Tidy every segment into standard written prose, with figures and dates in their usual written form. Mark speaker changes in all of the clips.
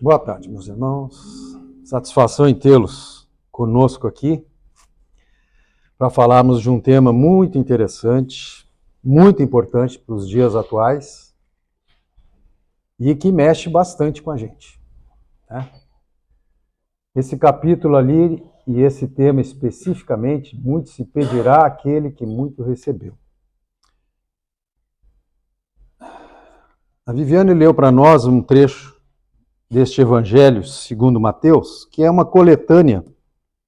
Speaker 1: Boa tarde, meus irmãos. Satisfação em tê-los conosco aqui para falarmos de um tema muito interessante, muito importante para os dias atuais e que mexe bastante com a gente, né? Esse capítulo ali e esse tema especificamente, muito se pedirá àquele que muito recebeu. A Viviane leu para nós um trecho deste Evangelho segundo Mateus, que é uma coletânea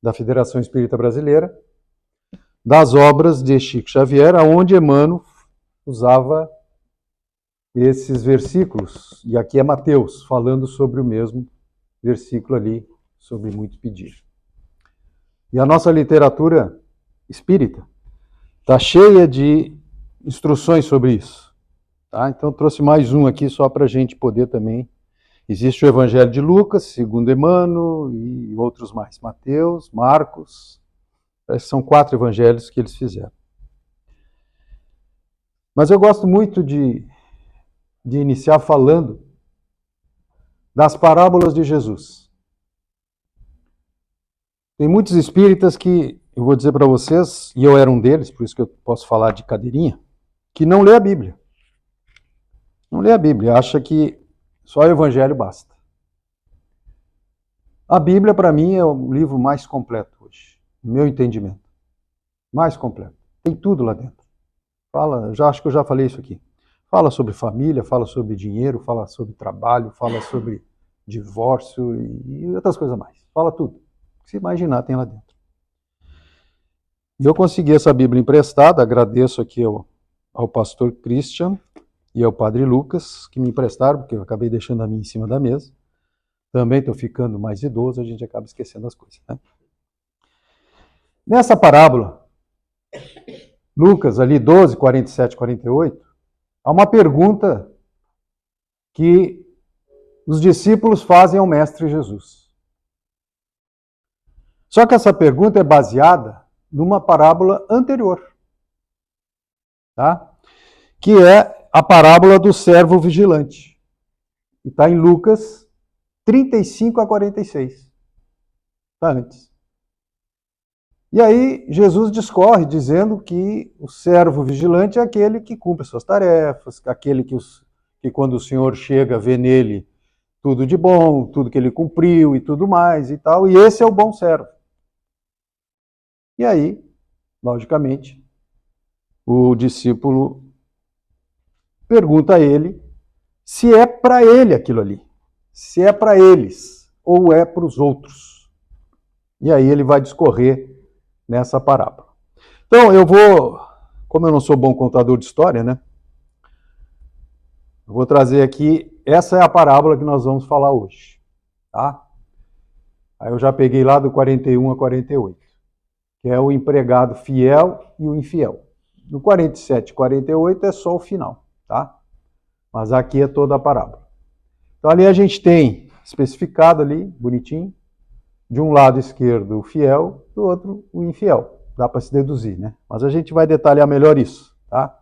Speaker 1: da Federação Espírita Brasileira, das obras de Chico Xavier, onde Emmanuel usava esses versículos, e aqui é Mateus, falando sobre o mesmo versículo ali, sobre muito pedir. E a nossa literatura espírita está cheia de instruções sobre isso. Tá? Então trouxe mais um aqui só para a gente poder também. Existe o Evangelho de Lucas, segundo Emmanuel, e outros mais. Mateus, Marcos. Esses são 4 evangelhos que eles fizeram. Mas eu gosto muito de iniciar falando das parábolas de Jesus. Tem muitos espíritas que, eu vou dizer para vocês, e eu era um deles, por isso que eu posso falar de cadeirinha, que não lê a Bíblia. Não lê a Bíblia, acha que só o Evangelho basta. A Bíblia, para mim, é o livro mais completo hoje, no meu entendimento. Mais completo. Tem tudo lá dentro. Acho que eu já falei isso aqui. Fala sobre família, fala sobre dinheiro, fala sobre trabalho, fala sobre divórcio e outras coisas mais. Fala tudo. Se imaginar, tem lá dentro. E eu consegui essa Bíblia emprestada, agradeço aqui ao pastor Christian e ao padre Lucas, que me emprestaram, porque eu acabei deixando a minha em cima da mesa. Também estou ficando mais idoso, a gente acaba esquecendo as coisas, né? Nessa parábola, Lucas, ali 12, 47, 48, há uma pergunta que os discípulos fazem ao Mestre Jesus. Só que essa pergunta é baseada numa parábola anterior, tá? Que é a parábola do servo vigilante. E está em Lucas 35 a 46. Está antes. E aí Jesus discorre dizendo que o servo vigilante é aquele que cumpre suas tarefas, aquele que quando o Senhor chega vê nele tudo de bom, tudo que ele cumpriu e tudo mais e tal, e esse é o bom servo. E aí, logicamente, o discípulo pergunta a ele se é para ele aquilo ali, se é para eles ou é para os outros. E aí ele vai discorrer nessa parábola. Então, como eu não sou bom contador de história, né? Eu vou trazer aqui, essa é a parábola que nós vamos falar hoje, tá? Aí eu já peguei lá do 41 a 48, que é o empregado fiel e o infiel. No 47 e 48 é só o final, tá? Mas aqui é toda a parábola. Então ali a gente tem especificado ali, bonitinho, de um lado esquerdo o fiel, do outro o infiel. Dá para se deduzir, né? Mas a gente vai detalhar melhor isso, tá?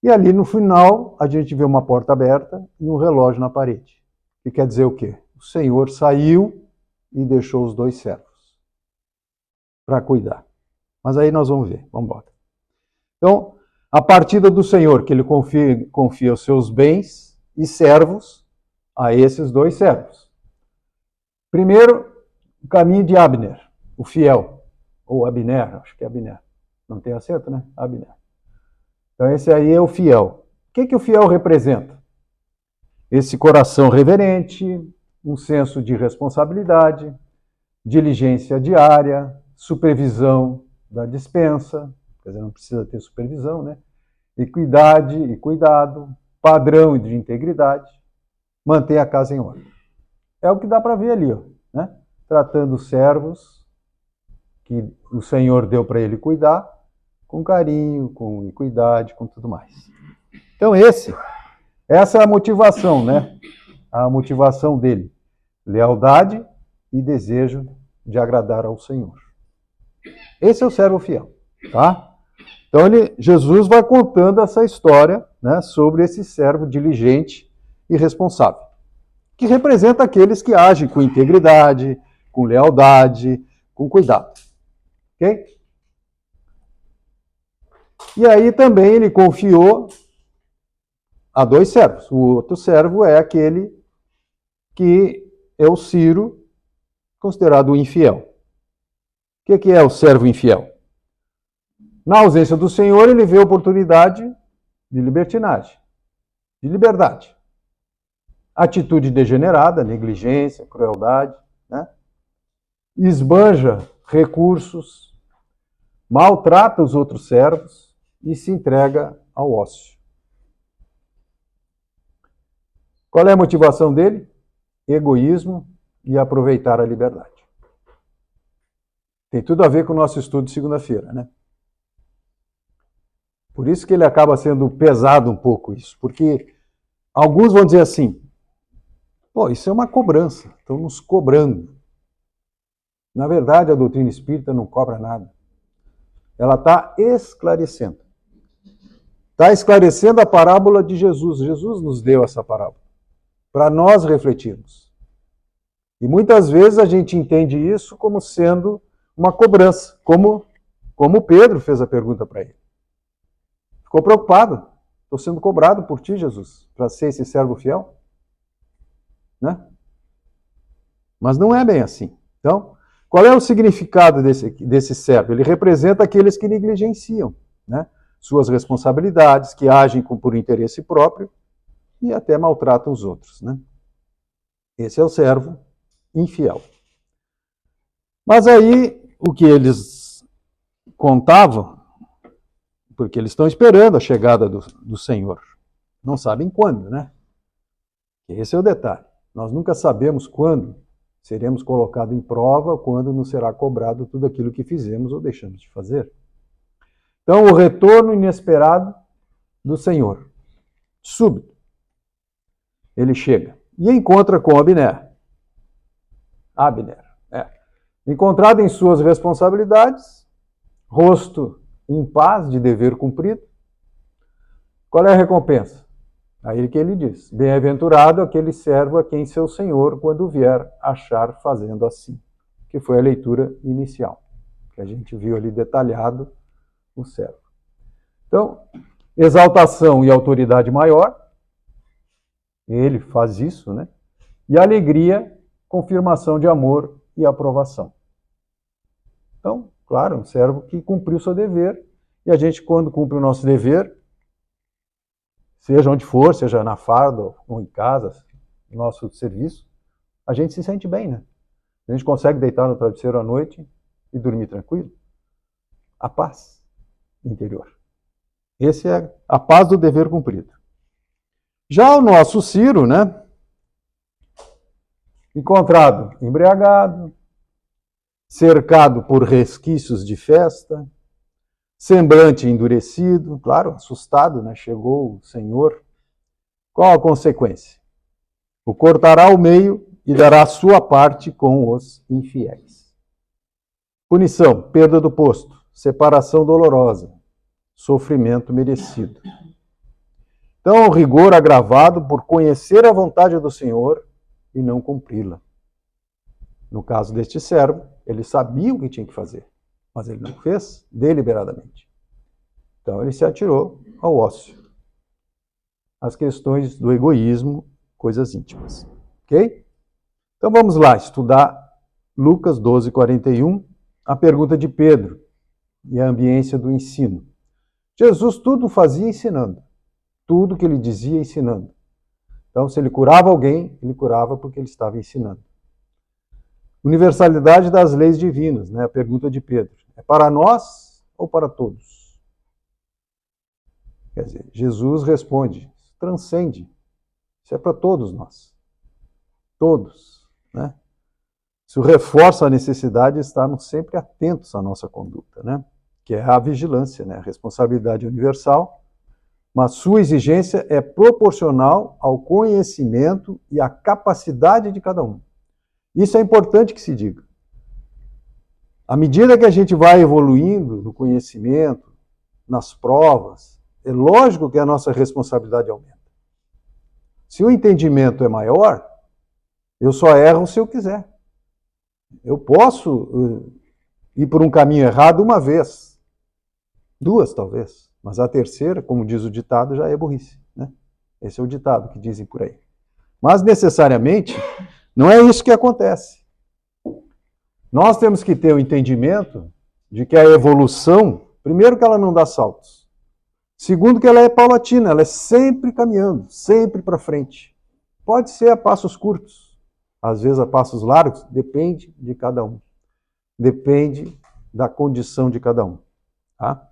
Speaker 1: E ali no final a gente vê uma porta aberta e um relógio na parede. Que quer dizer o quê? O Senhor saiu e deixou os 2 servos para cuidar. Mas aí nós vamos ver, vamos embora. Então, a partida do Senhor, que ele confia os seus bens e servos a esses 2 servos. Primeiro, o caminho de Abner, o fiel, ou Abner, acho que é Abner. Não tem acerto, né? Abner. Então esse aí é o fiel. O que o fiel representa? Esse coração reverente, um senso de responsabilidade, diligência diária, supervisão da dispensa, quer dizer, não precisa ter supervisão, né? Equidade e cuidado, padrão de integridade, manter a casa em ordem. É o que dá para ver ali, ó, né? Tratando os servos que o Senhor deu para ele cuidar, com carinho, com equidade, com tudo mais. Então essa é a motivação, né? A motivação dele. Lealdade e desejo de agradar ao Senhor. Esse é o servo fiel, tá? Então Jesus vai contando essa história, né, sobre esse servo diligente e responsável. que representa aqueles que agem com integridade, com lealdade, com cuidado. Ok? E aí também ele confiou a 2 servos. O outro servo é aquele que é o Ciro, considerado o infiel. O que é o servo infiel? Na ausência do Senhor, ele vê oportunidade de libertinagem, de liberdade. Atitude degenerada, negligência, crueldade, né? Esbanja recursos, maltrata os outros servos e se entrega ao ócio. Qual é a motivação dele? Egoísmo e aproveitar a liberdade. Tem tudo a ver com o nosso estudo de segunda-feira, né? Por isso que ele acaba sendo pesado um pouco isso, porque alguns vão dizer assim, pô, isso é uma cobrança, estão nos cobrando. Na verdade, a doutrina espírita não cobra nada. Ela está esclarecendo. Está esclarecendo a parábola de Jesus. Jesus nos deu essa parábola para nós refletirmos. E muitas vezes a gente entende isso como sendo uma cobrança, como Pedro fez a pergunta para ele. Ficou preocupado. Estou sendo cobrado por ti, Jesus, para ser esse servo fiel? Né? Mas não é bem assim. Então, qual é o significado desse servo? Ele representa aqueles que negligenciam, né, suas responsabilidades, que agem por interesse próprio e até maltratam os outros. Né? Esse é o servo infiel. Mas aí, o que eles contavam, porque eles estão esperando a chegada do Senhor. Não sabem quando, né? Esse é o detalhe. Nós nunca sabemos quando seremos colocados em prova, quando nos será cobrado tudo aquilo que fizemos ou deixamos de fazer. Então, o retorno inesperado do Senhor. Súbito. Ele chega e encontra com Abner. Encontrado em suas responsabilidades, rosto em paz de dever cumprido. Qual é a recompensa? Aí que ele diz, bem-aventurado aquele servo a quem seu senhor, quando vier, achar fazendo assim. Que foi a leitura inicial, que a gente viu ali detalhado o servo. Então, exaltação e autoridade maior, ele faz isso, né? E alegria, confirmação de amor e aprovação. Então, claro, um servo que cumpriu seu dever, e a gente, quando cumpre o nosso dever, seja onde for, seja na farda ou em casa, no nosso serviço, a gente se sente bem, né? A gente consegue deitar no travesseiro à noite e dormir tranquilo. A paz interior. Esse é a paz do dever cumprido. Já o nosso Ciro, né? Encontrado embriagado, cercado por resquícios de festa, semblante endurecido, claro, assustado, né? Chegou o Senhor. Qual a consequência? O cortará ao meio e dará a sua parte com os infiéis. Punição, perda do posto, separação dolorosa, sofrimento merecido. Então, o rigor agravado por conhecer a vontade do Senhor e não cumpri-la. No caso deste servo, ele sabia o que tinha que fazer, mas ele não fez deliberadamente. Então, ele se atirou ao ócio. As questões do egoísmo, coisas íntimas. Ok? Então, vamos lá estudar Lucas 12, 41, a pergunta de Pedro e a ambiência do ensino. Jesus tudo fazia ensinando. Tudo que ele dizia ensinando. Então, se ele curava alguém, ele curava porque ele estava ensinando. Universalidade das leis divinas, né? A pergunta de Pedro. É para nós ou para todos? Quer dizer, Jesus responde, transcende. Isso é para todos nós. Todos, né? Isso reforça a necessidade de estarmos sempre atentos à nossa conduta, né? Que é a vigilância, né? A responsabilidade universal, mas sua exigência é proporcional ao conhecimento e à capacidade de cada um. Isso é importante que se diga. À medida que a gente vai evoluindo no conhecimento, nas provas, é lógico que a nossa responsabilidade aumenta. Se o entendimento é maior, Eu só erro se eu quiser. Eu posso ir por um caminho errado uma vez, duas talvez, mas a terceira, como diz o ditado, já é burrice, né? Esse é o ditado que dizem por aí. Mas necessariamente não é isso que acontece. Nós temos que ter o entendimento de que a evolução, primeiro que ela não dá saltos, segundo que ela é paulatina, ela é sempre caminhando, sempre para frente. Pode ser a passos curtos, às vezes a passos largos, depende de cada um. Depende da condição de cada um, tá?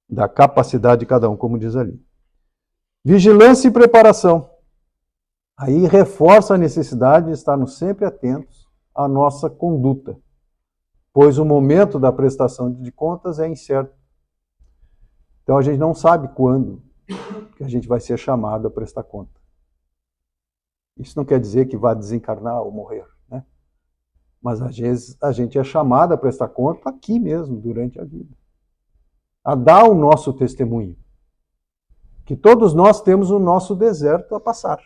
Speaker 1: Da capacidade de cada um, como diz ali. Vigilância e preparação. Aí reforça a necessidade de estarmos sempre atentos à nossa conduta, pois o momento da prestação de contas é incerto. Então a gente não sabe quando que a gente vai ser chamado a prestar conta. Isso não quer dizer que vá desencarnar ou morrer, né? Mas às vezes a gente é chamado a prestar conta aqui mesmo, durante a vida. A dar o nosso testemunho. Que todos nós temos o nosso deserto a passar.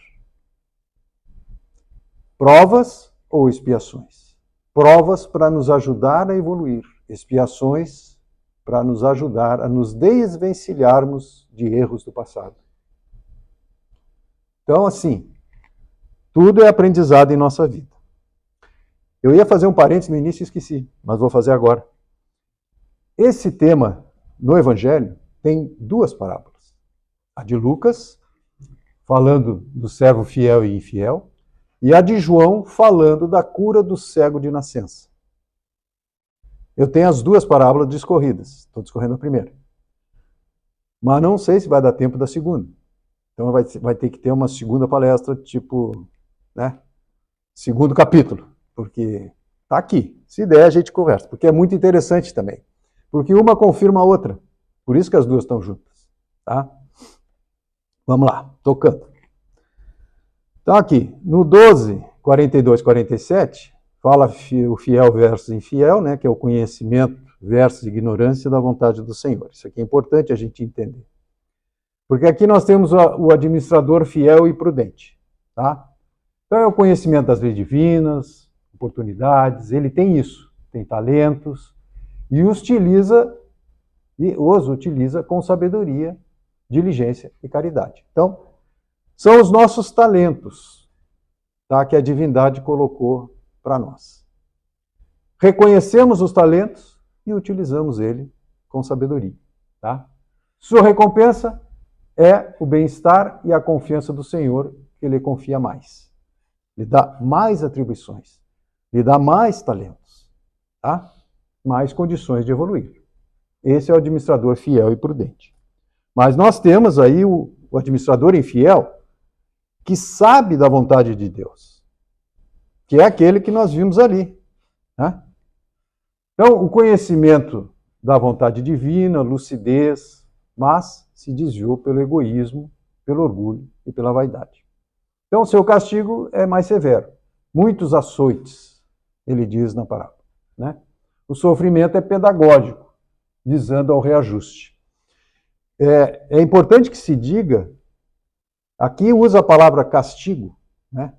Speaker 1: Provas ou expiações? Provas para nos ajudar a evoluir. Expiações para nos ajudar a nos desvencilharmos de erros do passado. Então, assim, tudo é aprendizado em nossa vida. Eu ia fazer um parênteses no início e esqueci, mas vou fazer agora. Esse tema no Evangelho tem duas parábolas. A de Lucas, falando do servo fiel e infiel, e a de João, falando da cura do cego de nascença. Eu tenho as duas parábolas discorridas. Estou discorrendo a primeira. Mas não sei se vai dar tempo da segunda. Então vai ter que ter uma segunda palestra, tipo, né? Segundo capítulo. Porque está aqui. Se der, a gente conversa. Porque é muito interessante também. Porque uma confirma a outra. Por isso que as duas estão juntas. Tá? Vamos lá, tocando. Então aqui, no 12, 42, 47, fala o fiel versus infiel, né, que é o conhecimento versus ignorância da vontade do Senhor. Isso aqui é importante a gente entender. Porque aqui nós temos o administrador fiel e prudente. Tá? Então é o conhecimento das leis divinas, oportunidades, ele tem isso, tem talentos, e os utiliza com sabedoria, diligência e caridade. Então, são os nossos talentos, tá, que a divindade colocou para nós. Reconhecemos os talentos e utilizamos ele com sabedoria. Tá? Sua recompensa é o bem-estar e a confiança do Senhor, que lhe confia mais. Lhe dá mais atribuições, lhe dá mais talentos, tá? Mais condições de evoluir. Esse é o administrador fiel e prudente. Mas nós temos aí o administrador infiel, que sabe da vontade de Deus, que é aquele que nós vimos ali. Né? Então, o conhecimento da vontade divina, lucidez, mas se desviou pelo egoísmo, pelo orgulho e pela vaidade. Então, o seu castigo é mais severo. Muitos açoites, ele diz na parábola. Né? O sofrimento é pedagógico, visando ao reajuste. É importante que se diga, aqui usa a palavra castigo, né?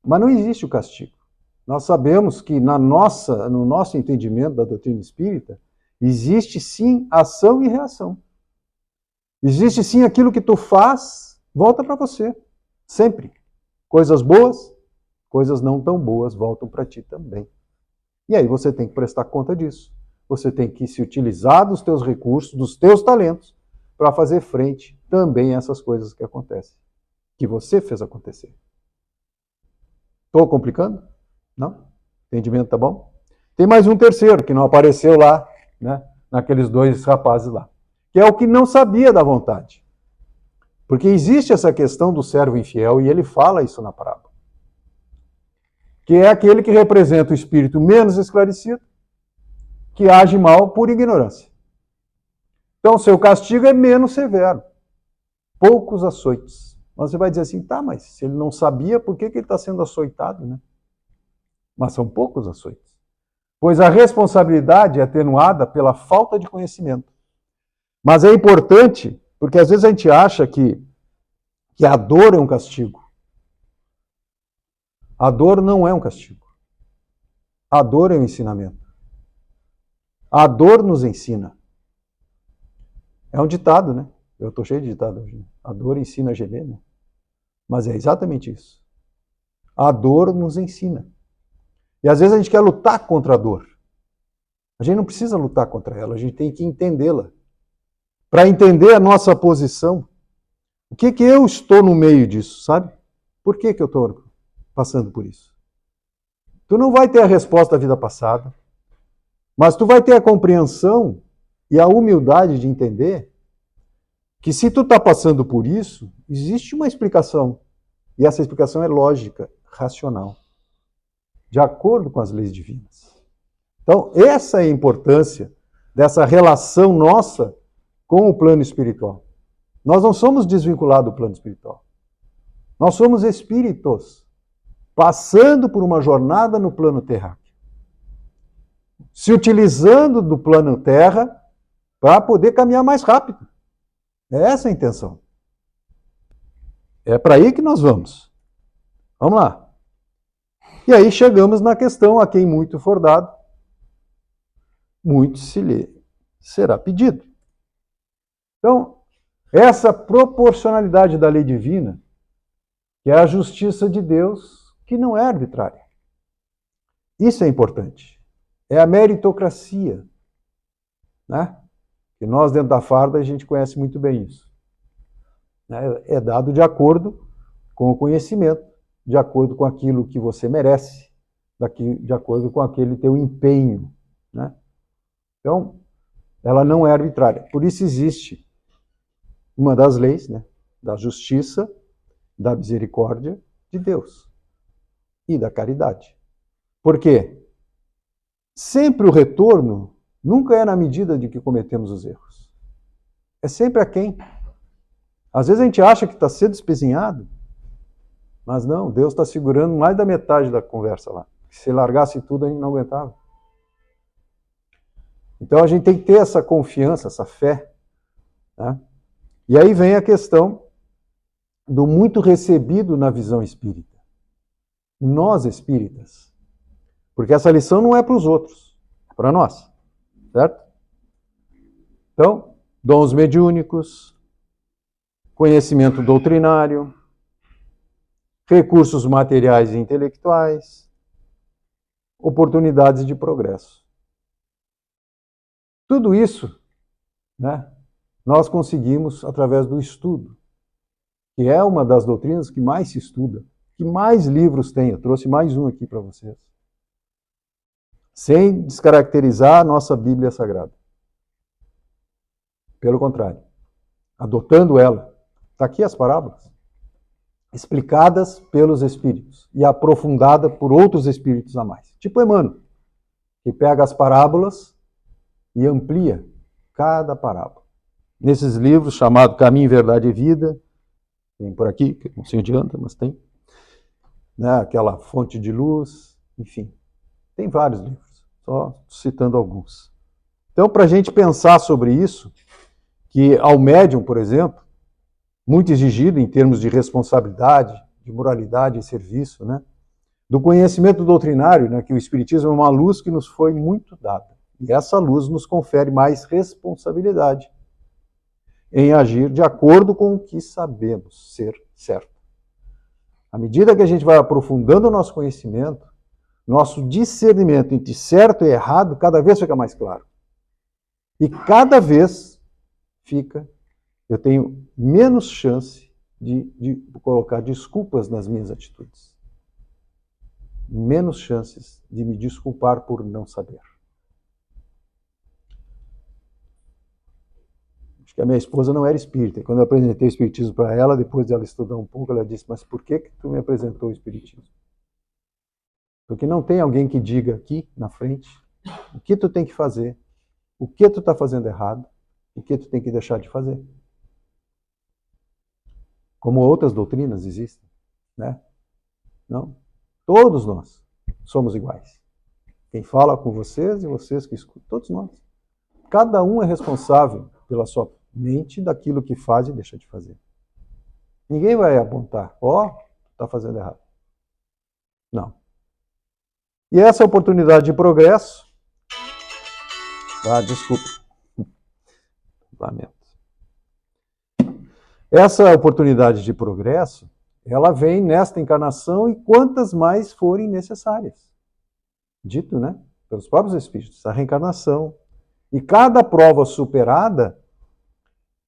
Speaker 1: Mas não existe o castigo. Nós sabemos que no nosso entendimento da doutrina espírita, existe sim ação e reação. Existe sim aquilo que tu faz, volta para você. Sempre. Coisas boas, coisas não tão boas voltam para ti também. E aí você tem que prestar conta disso. Você tem que se utilizar dos teus recursos, dos teus talentos, para fazer frente também a essas coisas que acontecem. Que você fez acontecer. Estou complicando? Não? Entendimento tá bom? Tem mais um terceiro que não apareceu lá, né, naqueles dois rapazes lá. Que é o que não sabia da vontade. Porque existe essa questão do servo infiel e ele fala isso na parábola. Que é aquele que representa o espírito menos esclarecido, que age mal por ignorância. Então, seu castigo é menos severo. Poucos açoites. Mas você vai dizer assim, tá, mas se ele não sabia, por que ele está sendo açoitado, né? Mas são poucos açoites. Pois a responsabilidade é atenuada pela falta de conhecimento. Mas é importante, porque às vezes a gente acha que a dor é um castigo. A dor não é um castigo. A dor é um ensinamento. A dor nos ensina. É um ditado, né? Eu estou cheio de ditado hoje. A dor ensina a gemer, né? Mas é exatamente isso. A dor nos ensina. E às vezes a gente quer lutar contra a dor. A gente não precisa lutar contra ela, a gente tem que entendê-la. Para entender a nossa posição, o que eu estou no meio disso, sabe? Por que eu estou passando por isso? Tu não vai ter a resposta da vida passada, mas tu vai ter a compreensão e a humildade de entender que se tu está passando por isso, existe uma explicação. E essa explicação é lógica, racional, de acordo com as leis divinas. Então, essa é a importância dessa relação nossa com o plano espiritual. Nós não somos desvinculados do plano espiritual. Nós somos espíritos, passando por uma jornada no plano terráqueo. Se utilizando do plano terra para poder caminhar mais rápido. É essa a intenção. É para aí que nós vamos. Vamos lá. E aí chegamos na questão: a quem muito for dado, muito se lhe será pedido. Então, essa proporcionalidade da lei divina, que é a justiça de Deus, que não é arbitrária. Isso é importante. É a meritocracia, né? Que nós, dentro da farda, a gente conhece muito bem isso. É dado de acordo com o conhecimento, de acordo com aquilo que você merece, de acordo com aquele teu empenho, né? Então, ela não é arbitrária. Por isso existe uma das leis, né, da justiça, da misericórdia de Deus e da caridade. Por quê? Sempre o retorno nunca é na medida de que cometemos os erros. É sempre a quem. Às vezes a gente acha que está sendo espezinhado, mas não, Deus está segurando mais da metade da conversa lá. Se largasse tudo, a gente não aguentava. Então a gente tem que ter essa confiança, essa fé, né? E aí vem a questão do muito recebido na visão espírita. Nós espíritas. Porque essa lição não é para os outros, é para nós. Certo? Então, dons mediúnicos, conhecimento doutrinário, recursos materiais e intelectuais, oportunidades de progresso. Tudo isso, né, nós conseguimos através do estudo, que é uma das doutrinas que mais se estuda, que mais livros tem. Eu trouxe mais um aqui para vocês. Sem descaracterizar a nossa Bíblia Sagrada. Pelo contrário, adotando ela. Está aqui as parábolas, explicadas pelos espíritos e aprofundada por outros espíritos a mais. Tipo Emmanuel, que pega as parábolas e amplia cada parábola. Nesses livros chamados Caminho, Verdade e Vida, tem por aqui, que não sei onde anda, mas tem, né, aquela Fonte de Luz, enfim, tem vários livros, só citando alguns. Então, para a gente pensar sobre isso, que ao médium, por exemplo, muito exigido em termos de responsabilidade, de moralidade e serviço, né, do conhecimento doutrinário, né, que o Espiritismo é uma luz que nos foi muito dada. E essa luz nos confere mais responsabilidade em agir de acordo com o que sabemos ser certo. À medida que a gente vai aprofundando o nosso conhecimento, nosso discernimento entre certo e errado cada vez fica mais claro. E cada vez eu tenho menos chance de colocar desculpas nas minhas atitudes. Menos chances de me desculpar por não saber. Acho que a minha esposa não era espírita. Quando eu apresentei o espiritismo para ela, depois dela estudar um pouco, ela disse: mas por que tu me apresentou o espiritismo? Porque não tem alguém que diga aqui na frente o que tu tem que fazer, o que tu está fazendo errado, o que tu tem que deixar de fazer. Como outras doutrinas existem, né? Não. Todos nós somos iguais. Quem fala com vocês e vocês que escutam, todos nós. Cada um é responsável pela sua mente daquilo que faz e deixa de fazer. Ninguém vai apontar: ó, está fazendo errado. Não. E essa oportunidade de progresso... desculpa. Lamento. Essa oportunidade de progresso, ela vem nesta encarnação e quantas mais forem necessárias. Dito, né? Pelos próprios Espíritos. A reencarnação. E cada prova superada,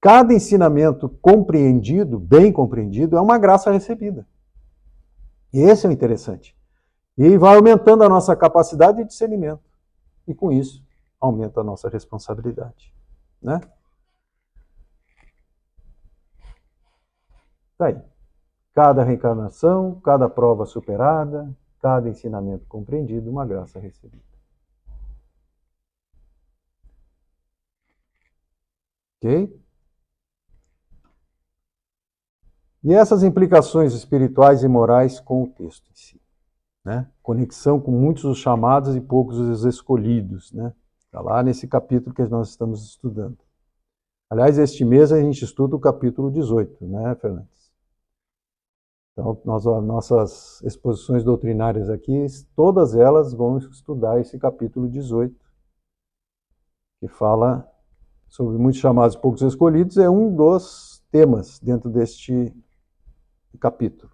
Speaker 1: cada ensinamento compreendido, bem compreendido, é uma graça recebida. E esse é o interessante. E vai aumentando a nossa capacidade de discernimento. E com isso, aumenta a nossa responsabilidade. Né? Tá aí. Cada reencarnação, cada prova superada, cada ensinamento compreendido, uma graça recebida. Ok? E essas implicações espirituais e morais com o texto em si. Né? Conexão com muitos os chamados e poucos os escolhidos. Né? Está lá nesse capítulo que nós estamos estudando. Aliás, este mês a gente estuda o capítulo 18, né, Fernandes? Então, nossas exposições doutrinárias aqui, todas elas vão estudar esse capítulo 18, que fala sobre muitos chamados e poucos escolhidos, é um dos temas dentro deste capítulo.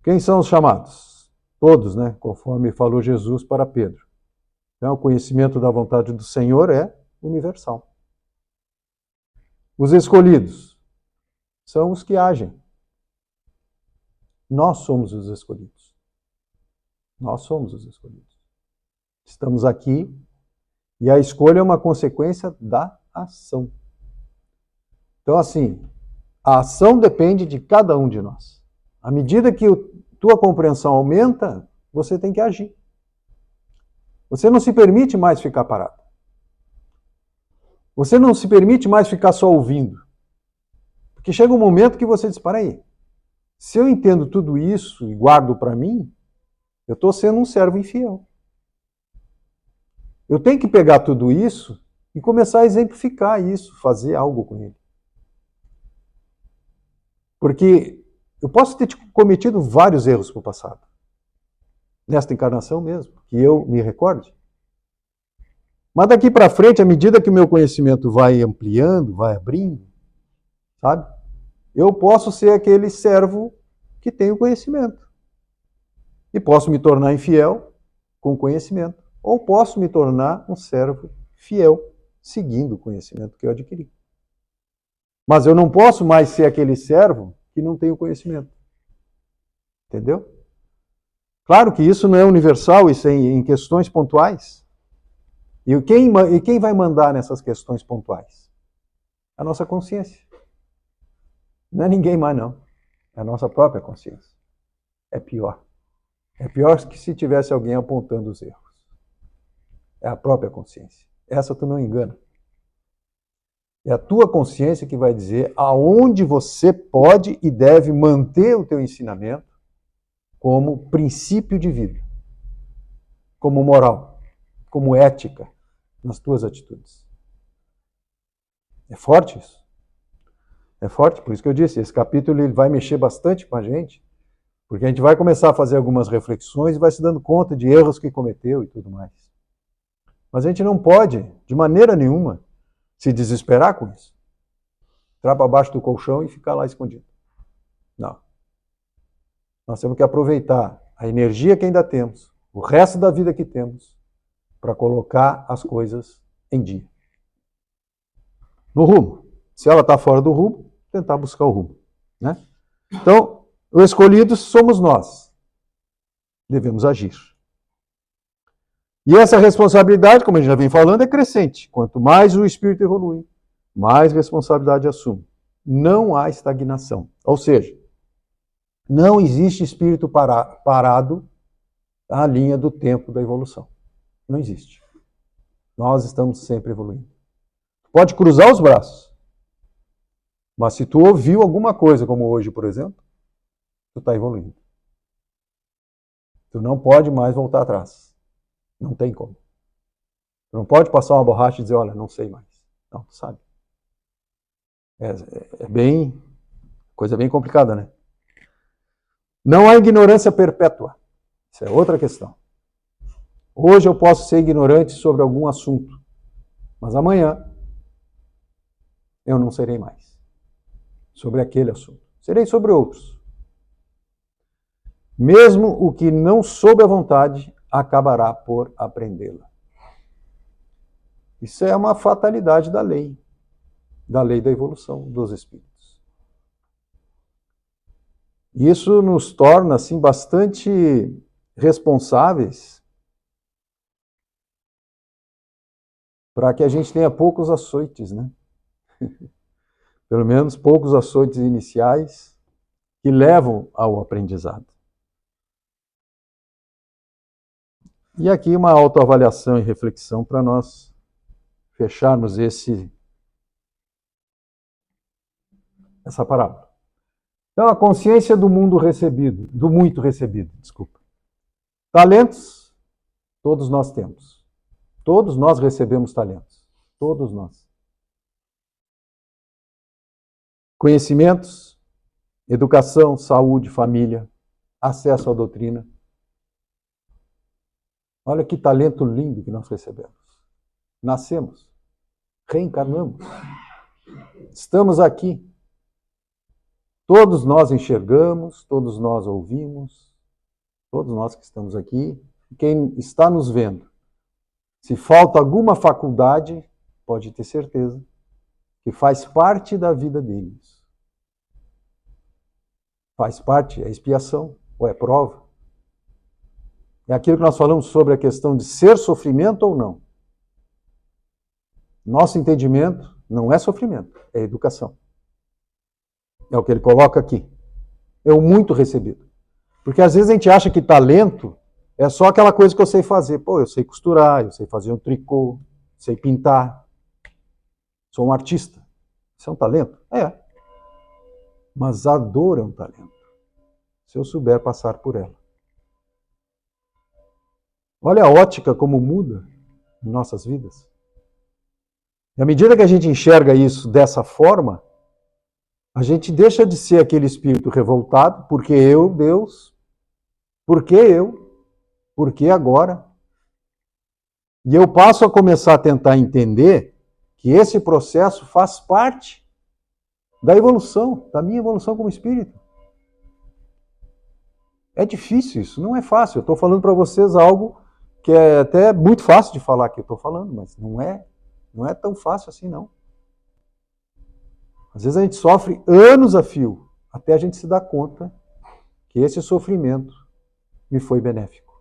Speaker 1: Quem são os chamados? Todos, né? Conforme falou Jesus para Pedro. Então, o conhecimento da vontade do Senhor é universal. Os escolhidos são os que agem. Nós somos os escolhidos. Nós somos os escolhidos. Estamos aqui e a escolha é uma consequência da ação. Então, assim, a ação depende de cada um de nós. À medida que tua compreensão aumenta, você tem que agir. Você não se permite mais ficar parado. Você não se permite mais ficar só ouvindo. Porque chega um momento que você diz, para aí, se eu entendo tudo isso e guardo para mim, eu estou sendo um servo infiel. Eu tenho que pegar tudo isso e começar a exemplificar isso, fazer algo com ele. Porque eu posso ter cometido vários erros no passado. Nesta encarnação mesmo, que eu me recorde. Mas daqui para frente, à medida que o meu conhecimento vai ampliando, vai abrindo, sabe? Eu posso ser aquele servo que tem o conhecimento. E posso me tornar infiel com conhecimento. Ou posso me tornar um servo fiel, seguindo o conhecimento que eu adquiri. Mas eu não posso mais ser aquele servo que não tem o conhecimento. Entendeu? Claro que isso não é universal, isso é em questões pontuais. E quem vai mandar nessas questões pontuais? A nossa consciência. Não é ninguém mais, não. É a nossa própria consciência. É pior. É pior que se tivesse alguém apontando os erros. É a própria consciência. Essa tu não engana. É a tua consciência que vai dizer aonde você pode e deve manter o teu ensinamento como princípio de vida, como moral, como ética nas tuas atitudes. É forte isso. É forte, por isso que eu disse, esse capítulo ele vai mexer bastante com a gente, porque a gente vai começar a fazer algumas reflexões e vai se dando conta de erros que cometeu e tudo mais. Mas a gente não pode, de maneira nenhuma, se desesperar com isso. Entrar para baixo do colchão e ficar lá escondido. Não. Nós temos que aproveitar a energia que ainda temos, o resto da vida que temos, para colocar as coisas em dia. No rumo. Se ela está fora do rumo, tentar buscar o rumo. Né? Então, o escolhido somos nós. Devemos agir. E essa responsabilidade, como a gente já vem falando, é crescente. Quanto mais o espírito evolui, mais responsabilidade assume. Não há estagnação. Ou seja, não existe espírito parado à linha do tempo da evolução. Não existe. Nós estamos sempre evoluindo. Pode cruzar os braços. Mas se tu ouviu alguma coisa, como hoje, por exemplo, tu está evoluindo. Tu não pode mais voltar atrás. Não tem como. Tu não pode passar uma borracha e dizer, olha, não sei mais. Não, tu sabe. É bem... coisa bem complicada, né? Não há ignorância perpétua. Isso é outra questão. Hoje eu posso ser ignorante sobre algum assunto, mas amanhã eu não serei mais sobre aquele assunto. Serei sobre outros. Mesmo o que não soube a vontade, acabará por aprendê-la. Isso é uma fatalidade da lei da evolução dos espíritos. Isso nos torna, assim, bastante responsáveis para que a gente tenha poucos açoites, né? Pelo menos poucos açoites iniciais que levam ao aprendizado. E aqui uma autoavaliação e reflexão para nós fecharmos essa parábola. Então, a consciência do mundo recebido, do muito recebido, desculpa. Talentos, todos nós temos. Todos nós recebemos talentos. Todos nós. Conhecimentos, educação, saúde, família, acesso à doutrina. Olha que talento lindo que nós recebemos. Nascemos, reencarnamos, estamos aqui. Todos nós enxergamos, todos nós ouvimos, todos nós que estamos aqui, quem está nos vendo. Se falta alguma faculdade, pode ter certeza que faz parte da vida deles. Faz parte, é expiação ou é prova. É aquilo que nós falamos sobre a questão de ser sofrimento ou não. Nosso entendimento não é sofrimento, é educação. É o que ele coloca aqui. É o muito recebido. Porque às vezes a gente acha que talento é só aquela coisa que eu sei fazer. Pô, eu sei costurar, eu sei fazer um tricô, sei pintar. Sou um artista. Isso é um talento? É. Mas a dor é um talento. Se eu souber passar por ela. Olha a ótica como muda em nossas vidas. E à medida que a gente enxerga isso dessa forma, a gente deixa de ser aquele espírito revoltado, porque eu, Deus, por que eu, por que agora? E eu passo a começar a tentar entender que esse processo faz parte da evolução, da minha evolução como espírito. É difícil isso, não é fácil. Eu estou falando para vocês algo que é até muito fácil de falar que eu estou falando, mas não é tão fácil assim, não. Às vezes a gente sofre anos a fio, até a gente se dar conta que esse sofrimento me foi benéfico.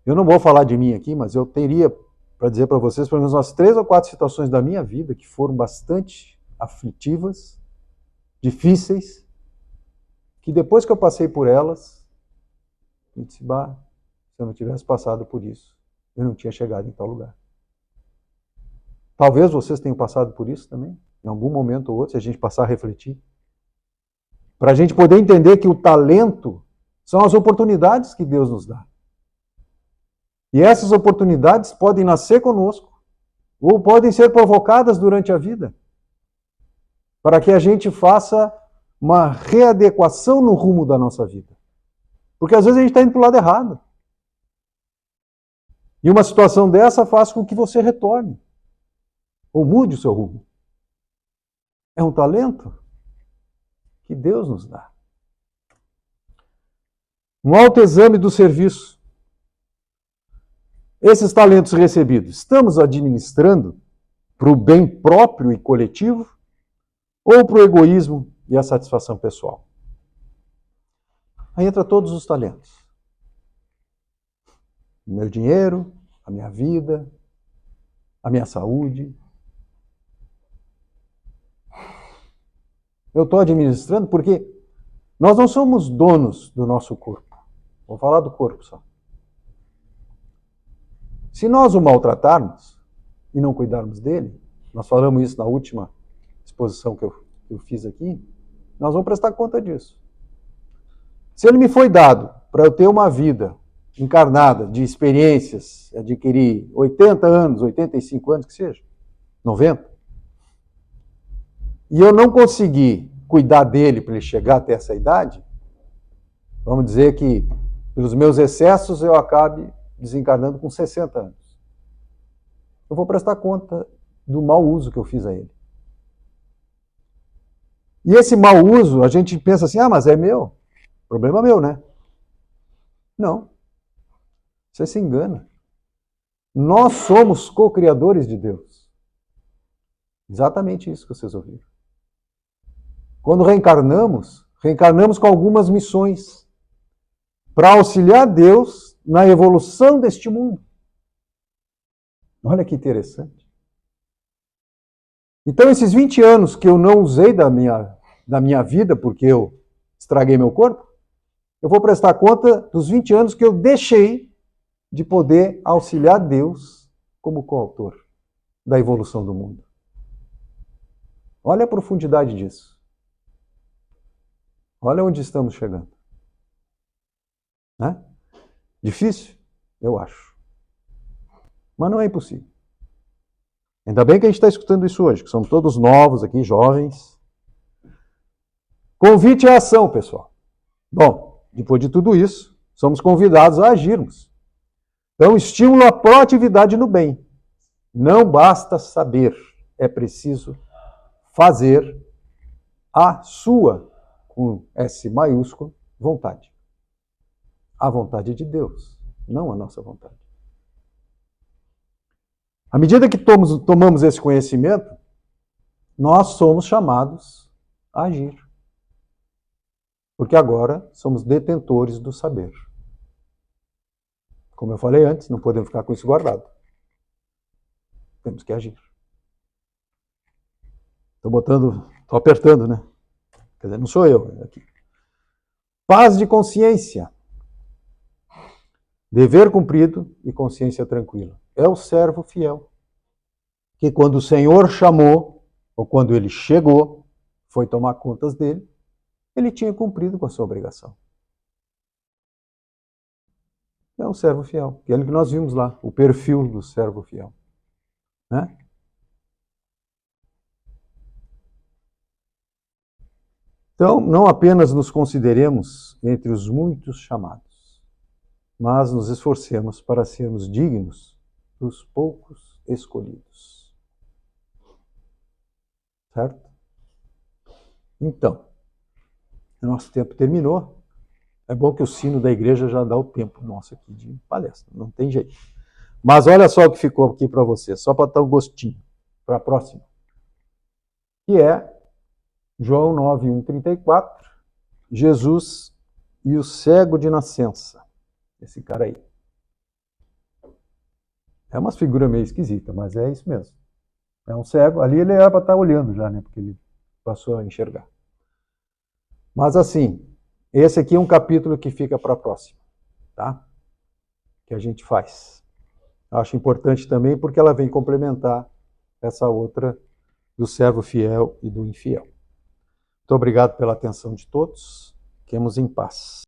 Speaker 1: Eu não vou falar de mim aqui, mas eu teria para dizer para vocês pelo menos umas 3 ou 4 situações da minha vida que foram bastante aflitivas, difíceis, que depois que eu passei por elas, eu disse, bah, se eu não tivesse passado por isso, eu não tinha chegado em tal lugar. Talvez vocês tenham passado por isso também, em algum momento ou outro, se a gente passar a refletir. Para a gente poder entender que o talento são as oportunidades que Deus nos dá. E essas oportunidades podem nascer conosco, ou podem ser provocadas durante a vida, para que a gente faça uma readequação no rumo da nossa vida. Porque às vezes a gente está indo para o lado errado. E uma situação dessa faz com que você retorne. Ou mude o seu rumo. É um talento que Deus nos dá. Um autoexame do serviço. Esses talentos recebidos, estamos administrando para o bem próprio e coletivo ou para o egoísmo e a satisfação pessoal? Aí entra todos os talentos. O meu dinheiro, a minha vida, a minha saúde. Eu estou administrando porque nós não somos donos do nosso corpo. Vou falar do corpo só. Se nós o maltratarmos e não cuidarmos dele, nós falamos isso na última exposição que eu fiz aqui, nós vamos prestar conta disso. Se ele me foi dado para eu ter uma vida encarnada de experiências, adquirir 80 anos, 85 anos, que seja, 90, e eu não conseguir cuidar dele para ele chegar até essa idade, vamos dizer que pelos meus excessos eu acabe desencarnando com 60 anos. Eu vou prestar conta do mau uso que eu fiz a ele. E esse mau uso, a gente pensa assim, mas é meu. Problema meu, né? Não. Você se engana. Nós somos co-criadores de Deus. Exatamente isso que vocês ouviram. Quando reencarnamos com algumas missões para auxiliar Deus na evolução deste mundo. Olha que interessante. Então, esses 20 anos que eu não usei da minha vida, porque eu estraguei meu corpo, eu vou prestar conta dos 20 anos que eu deixei de poder auxiliar Deus como coautor da evolução do mundo. Olha a profundidade disso. Olha onde estamos chegando. Né? Difícil? Eu acho. Mas não é impossível. Ainda bem que a gente está escutando isso hoje, que somos todos novos aqui, jovens. Convite à ação, pessoal. Bom, depois de tudo isso, somos convidados a agirmos. Então, estímulo à proatividade no bem. Não basta saber, é preciso fazer a sua, com S maiúsculo, vontade. A vontade de Deus, não a nossa vontade. À medida que tomamos esse conhecimento, nós somos chamados a agir. Porque agora somos detentores do saber. Como eu falei antes, não podemos ficar com isso guardado. Temos que agir. Estou apertando, né? Quer dizer, não sou eu aqui. Paz de consciência. Dever cumprido e consciência tranquila. É o servo fiel. Que quando o Senhor chamou, ou quando ele chegou, foi tomar contas dele, ele tinha cumprido com a sua obrigação. É o servo fiel. Que é o que nós vimos lá, o perfil do servo fiel. Né? Então, não apenas nos consideremos entre os muitos chamados, mas nos esforcemos para sermos dignos dos poucos escolhidos. Certo? Então, nosso tempo terminou. É bom que o sino da igreja já dá o tempo nosso aqui de palestra, não tem jeito. Mas olha só o que ficou aqui para você, só para dar um gostinho para a próxima. Que é João 9:1-34, Jesus e o cego de nascença. Esse cara aí. É uma figura meio esquisita, mas é isso mesmo. É um cego. Ali ele era para estar olhando já, né? Porque ele passou a enxergar. Mas assim, esse aqui é um capítulo que fica para a próxima, tá? Que a gente faz. Acho importante também porque ela vem complementar essa outra do servo fiel e do infiel. Muito obrigado pela atenção de todos. Fiquemos em paz.